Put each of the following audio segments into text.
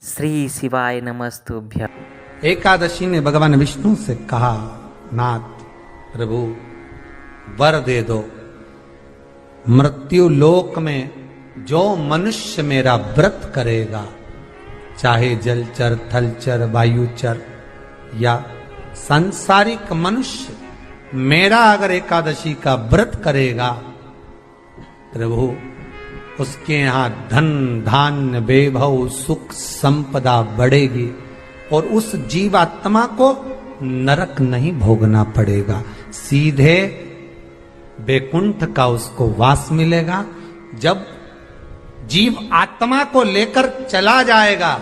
श्री शिवाय नमस्तुभ्य। एकादशी ने भगवान विष्णु से कहा, नाथ प्रभु वर दे दो, मृत्यु लोक में जो मनुष्य मेरा व्रत करेगा, चाहे जलचर थलचर वायुचर या सांसारिक मनुष्य, मेरा अगर एकादशी का व्रत करेगा प्रभु, उसके यहां धन धान्य वैभव सुख संपदा बढ़ेगी और उस जीवात्मा को नरक नहीं भोगना पड़ेगा, सीधे वैकुंठ का उसको वास मिलेगा। जब जीव आत्मा को लेकर चला जाएगा,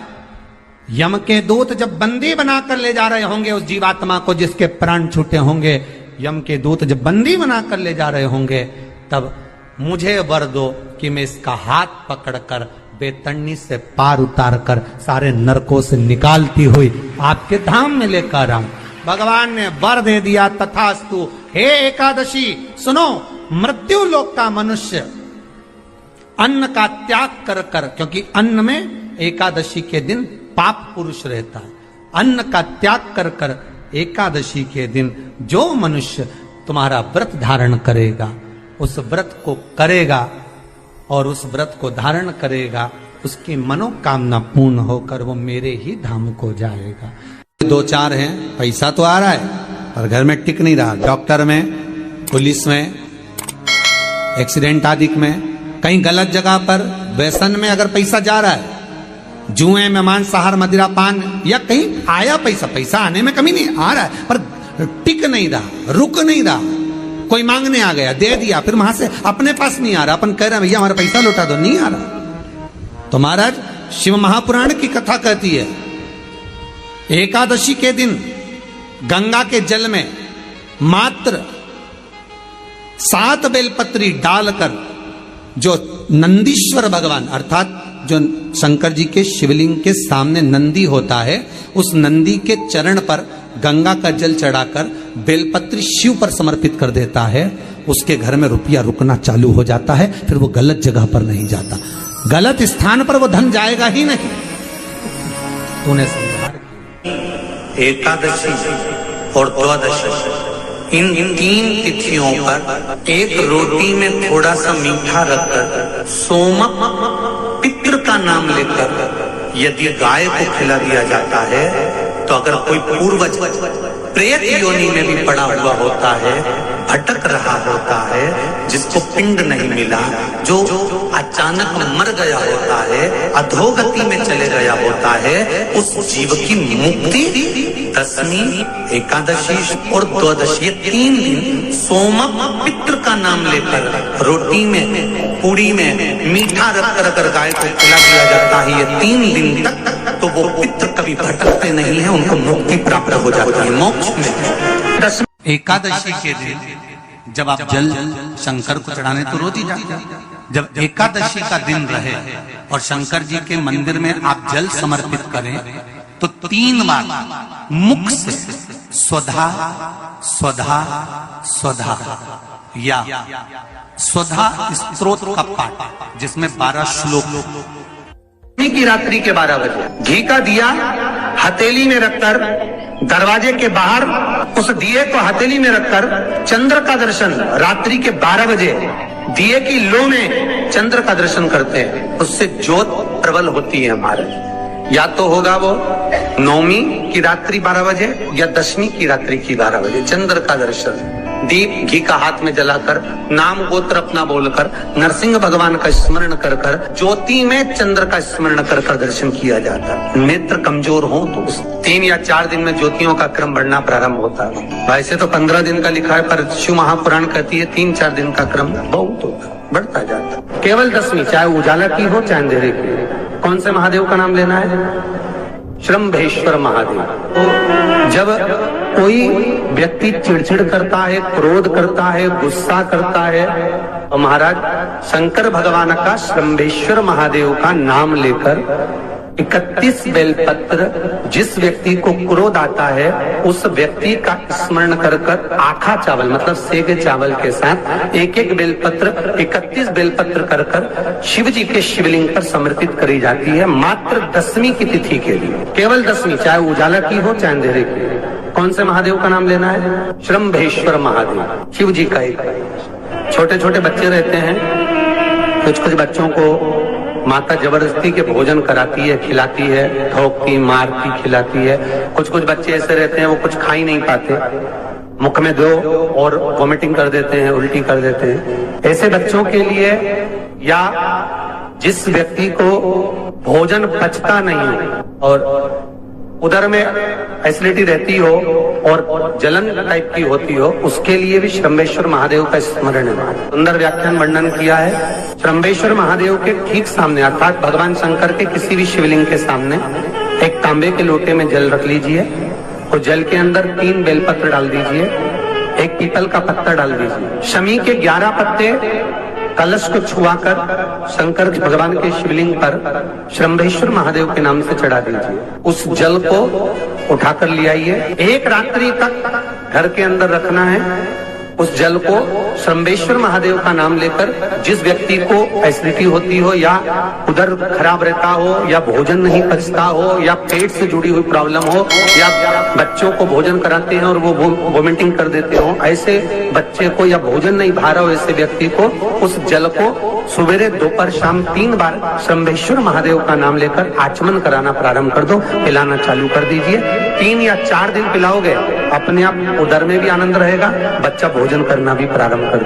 यम के दूत जब बंदी बनाकर ले जा रहे होंगे उस जीवात्मा को जिसके प्राण छूटे होंगे, यम के दूत जब बंदी बनाकर ले जा रहे होंगे, तब मुझे वर दो कि मैं इसका हाथ पकड़कर बेतरनी से पार उतार कर सारे नरकों से निकालती हुई आपके धाम में लेकर आऊं। भगवान ने वर दे दिया, तथास्तु। हे एकादशी सुनो, मृत्यु लोक का मनुष्य अन्न का त्याग कर कर, क्योंकि अन्न में एकादशी के दिन पाप पुरुष रहता है, अन्न का त्याग कर कर एकादशी के दिन जो मनुष्य तुम्हारा व्रत धारण करेगा, उस व्रत को करेगा और उस व्रत को धारण करेगा, उसकी मनोकामना पूर्ण होकर वो मेरे ही धाम को जाएगा। दो चार हैं, पैसा तो आ रहा है पर घर में टिक नहीं रहा, डॉक्टर में, पुलिस में, एक्सीडेंट आदि में, कहीं गलत जगह पर व्यसन में अगर पैसा जा रहा है, जुए में मांसाहार मदिरा पान, या कहीं आया पैसा, पैसा आने में कमी नहीं, आ रहा है पर टिक नहीं रहा, रुक नहीं रहा। कोई मांगने आ गया, दे दिया, फिर वहां से अपने पास नहीं आ रहा, अपन कह रहे हैं भैया हमारा पैसा लौटा दो, नहीं आ रहा। तो महाराज शिव महापुराण की कथा कहती है, एकादशी के दिन गंगा के जल में मात्र 7 बेलपत्री डालकर जो नंदीश्वर भगवान अर्थात जो शंकर जी के शिवलिंग के सामने नंदी होता है, उस नंदी के चरण पर गंगा का जल चढ़ाकर बेलपत्री शिव पर समर्पित कर देता है, उसके घर में रुपया रुकना चालू हो जाता है, फिर वो गलत जगह पर नहीं जाता, गलत स्थान पर वो धन जाएगा ही नहीं। तूने एकादशी और द्वादशी इन 3 तिथियों पर एक रोटी में थोड़ा सा मीठा रखकर सोमक पितृ का नाम लेकर यदि गाय को खिला दिया जाता है, तो अगर कोई पूर्वज प्रेत योनि में भी पड़ा हुआ होता है, भटक रहा होता है, जिसको पिंड नहीं मिला, जो अचानक मर गया होता है, अधोगति में चले गया होता है, उस जीव की मुक्ति दशमी, एकादशी और द्वादशी 3 दिन सोमक पितृ का नाम लेकर रोटी में पूड़ी में मीठा रखकर अगर गाय को खिला दिया जाता है ये 3 दिन तक, तो वो पितृ कभी भटकते नहीं है, उनको मुक्ति प्राप्त हो जाती है मोक्ष में। एकादशी के दिन जब आप जल शंकर को चढ़ाने तो रोज ही जाते हैं, जब एकादशी का दिन रहे और शंकर जी के मंदिर में आप जल समर्पित करें, तो 3 बार मुख से स्वधा स्वधा स्वधा या स्वधा स्तोत्र का पाठ, जिसमें 12 श्लोक की रात्रि के 12 बजे घी का दिया हथेली में रखकर दरवाजे के बाहर उस दिए को हथेली में रखकर चंद्र का दर्शन रात्रि के 12 बजे दिए की लो में चंद्र का दर्शन करते हैं, उससे ज्योत प्रबल होती है हमारे। या तो होगा वो नवमी की रात्रि 12 बजे या दशमी की रात्रि की 12 बजे चंद्र का दर्शन, दीप घी का हाथ में जलाकर नाम गोत्र अपना बोलकर नरसिंह भगवान का स्मरण कर कर ज्योति में चंद्र का स्मरण कर कर दर्शन किया जाता है। नेत्र कमजोर हो तो 3 या 4 दिन में ज्योतियों का क्रम बढ़ना प्रारंभ होता है। वैसे तो 15 दिन का लिखा है, पर शिव महापुराण कहती है 3-4 दिन का क्रम बहुत होता है, बढ़ता जाता है। केवल दशमी, चाहे उजाला की हो चाहे अंधेरे की, कौन से महादेव का नाम लेना है? श्रम्भेश्वर महादेव। तो जब कोई व्यक्ति चिड़चिड़ करता है, क्रोध करता है, गुस्सा करता है, तो महाराज शंकर भगवान का श्रम्भेश्वर महादेव का नाम लेकर 31 बेलपत्र जिस व्यक्ति को क्रोध आता है उस व्यक्ति का स्मरण कर कर आखा चावल मतलब सेगे चावल के साथ एक एक बेलपत्र 31 बेलपत्र कर कर शिव जी के शिवलिंग पर समर्पित करी जाती है मात्र 10वीं की तिथि के लिए। केवल 10वीं, चाहे उजाला की हो चाहे अंधेरे की। कौन से महादेव का नाम लेना है? श्रम्भेश्वर महादेव, शिव जी का एक। छोटे छोटे बच्चे रहते हैं, कुछ कुछ बच्चों को माता जबरदस्ती के भोजन कराती है, खिलाती है, ठोकती मारती खिलाती है। कुछ कुछ बच्चे ऐसे रहते हैं वो कुछ खा ही नहीं पाते, मुख में दो और वॉमिटिंग कर देते हैं, उल्टी कर देते हैं। ऐसे बच्चों के लिए या जिस व्यक्ति को भोजन पचता नहीं और उदर में एसिडिटी रहती हो और जलन टाइप की होती हो, उसके लिए भी श्रम्भेश्वर महादेव का स्मरण है। सुंदर व्याख्यान वर्णन किया है। श्रम्भेश्वर महादेव के ठीक सामने अर्थात भगवान शंकर के किसी भी शिवलिंग के सामने एक तांबे के लोटे में जल रख लीजिए और जल के अंदर 3 बेलपत्र डाल दीजिए, एक पीपल का पत्ता डाल दीजिए, शमी के 11 पत्ते कलश को छुआकर शंकर भगवान के शिवलिंग पर श्रम्भेश्वर महादेव के नाम से चढ़ा दीजिए। उस जल को उठाकर ले आइए, एक रात्रि तक घर के अंदर रखना है। उस जल को श्रम्भेश्वर महादेव का नाम लेकर जिस व्यक्ति को एसिडिटी होती हो या उधर खराब रहता हो या भोजन नहीं पचता हो या पेट से जुड़ी हुई प्रॉब्लम हो या बच्चों को भोजन कराते हैं और वो वोमिटिंग कर देते हो, ऐसे बच्चे को या भोजन नहीं भा रहा हो ऐसे व्यक्ति को उस जल को सवेरे दोपहर शाम 3 बार श्रम्भेश्वर महादेव का नाम लेकर आचमन कराना प्रारंभ कर दो, पिलाना चालू कर दीजिए। 3 या 4 दिन पिलाओगे, अपने आप उदर में भी आनंद रहेगा, बच्चा भोजन करना भी प्रारंभ कर